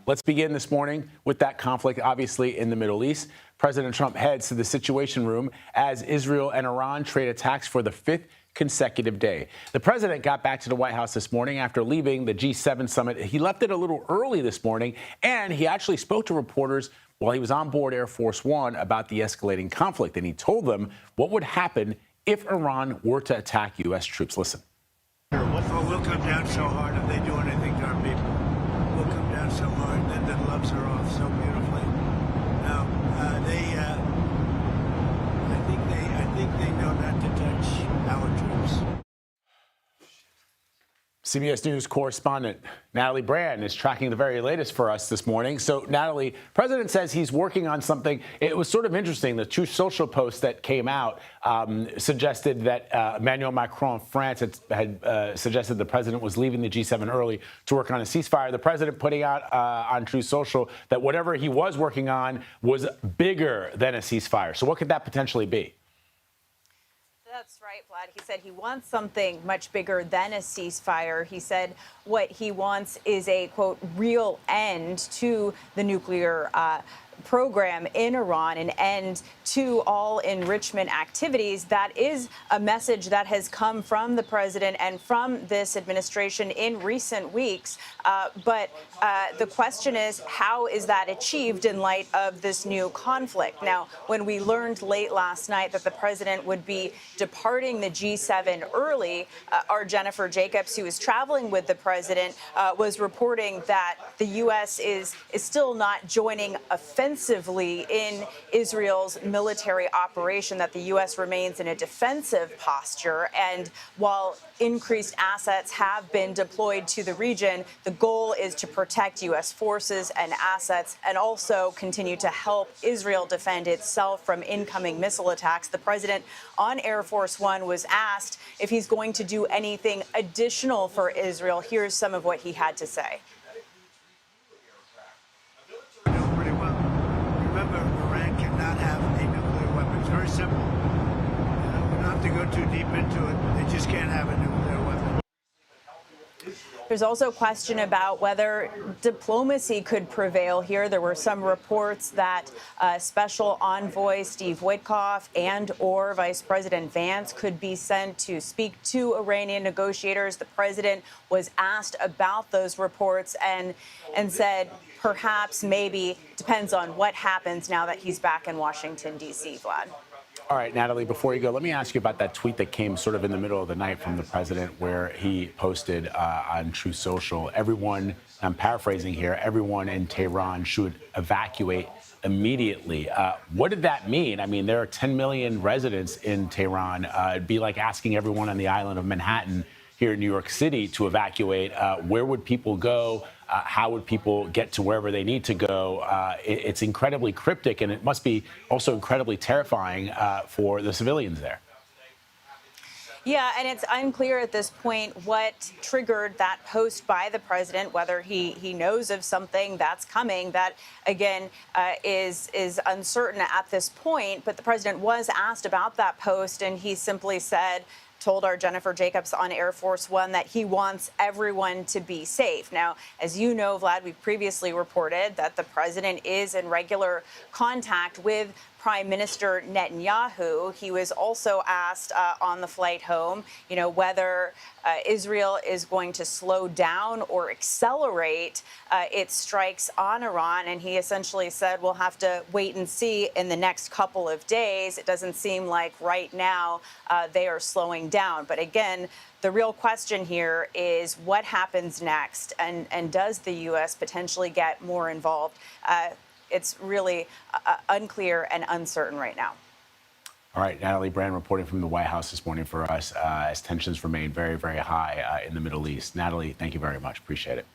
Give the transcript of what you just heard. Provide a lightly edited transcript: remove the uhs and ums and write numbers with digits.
Let's begin this morning with that conflict, obviously, in the Middle East. President Trump heads to the Situation Room as Israel and Iran trade attacks for the fifth consecutive day. The president got back to the White House this morning after leaving the G7 summit. He left it a little early this morning, and he actually spoke to reporters while he was on board Air Force One about the escalating conflict. And he told them what would happen if Iran were to attack U.S. troops. Listen. Well, we'll come down so hard if they do anything to our people. We'll come down so hard, then the gloves are off so beautifully. Now, I think they know not to touch our troops. CBS News correspondent Natalie Brand is tracking the very latest for us this morning. So, Natalie, President says he's working on something. It was sort of interesting. The Truth Social post that came out suggested that Emmanuel Macron of France had suggested the president was leaving the G7 early to work on a ceasefire. The president putting out on Truth Social that whatever he was working on was bigger than a ceasefire. So what could that potentially be? That's right, Vlad. He said he wants something much bigger than a ceasefire. He said what he wants is a, quote, real end to the nuclear program in Iran, an end to all enrichment activities. That is a message that has come from the president and from this administration in recent weeks. But the question is, how is that achieved in light of this new conflict? Now, when we learned late last night that the president would be departing the G7 early, our Jennifer Jacobs, who was traveling with the president, was reporting that the U.S. is still not joining offensively in Israel's military operation, that the U.S. remains in a defensive posture. And while increased assets have been deployed to the region, the goal is to protect U.S. forces and assets and also continue to help Israel defend itself from incoming missile attacks. The president on Air Force One was asked if he's going to do anything additional for Israel. Here's some of what he had to say. Pretty well. Remember, Iran cannot have a nuclear weapon. It's very simple. We don't have to go too deep into it. They just can't have a nuclear weapon. There's also a question about whether diplomacy could prevail here. There were some reports that Special Envoy Steve Witkoff and/or Vice President Vance could be sent to speak to Iranian negotiators. The president was asked about those reports and said perhaps, maybe, depends on what happens now that he's back in Washington, D.C., Vlad. All right, Natalie, before you go, let me ask you about that tweet that came sort of in the middle of the night from the president where he posted on Truth Social, everyone, I'm paraphrasing here, everyone in Tehran should evacuate immediately. What did that mean? I mean, there are 10 million residents in Tehran. It'd be like asking everyone on the island of Manhattan here in New York City to evacuate. Where would people go? How would people get to wherever they need to go? It's incredibly cryptic, and it must be also incredibly terrifying for the civilians there. Yeah, and it's unclear at this point what triggered that post by the president, whether he knows of something that's coming. That, again, is uncertain at this point. But the president was asked about that post, and he simply told our Jennifer Jacobs on Air Force One that he wants everyone to be safe. Now, as you know, Vlad, we've previously reported that the president is in regular contact with Prime Minister Netanyahu. He was also asked on the flight home, whether Israel is going to slow down or accelerate its strikes on Iran. And he essentially said, we'll have to wait and see in the next couple of days. It doesn't seem like right now they are slowing down. But again, the real question here is what happens next, and does the U.S. potentially get more involved? It's really unclear and uncertain right now. All right, Natalie Brand reporting from the White House this morning for us as tensions remain very, very high in the Middle East. Natalie, thank you very much. Appreciate it.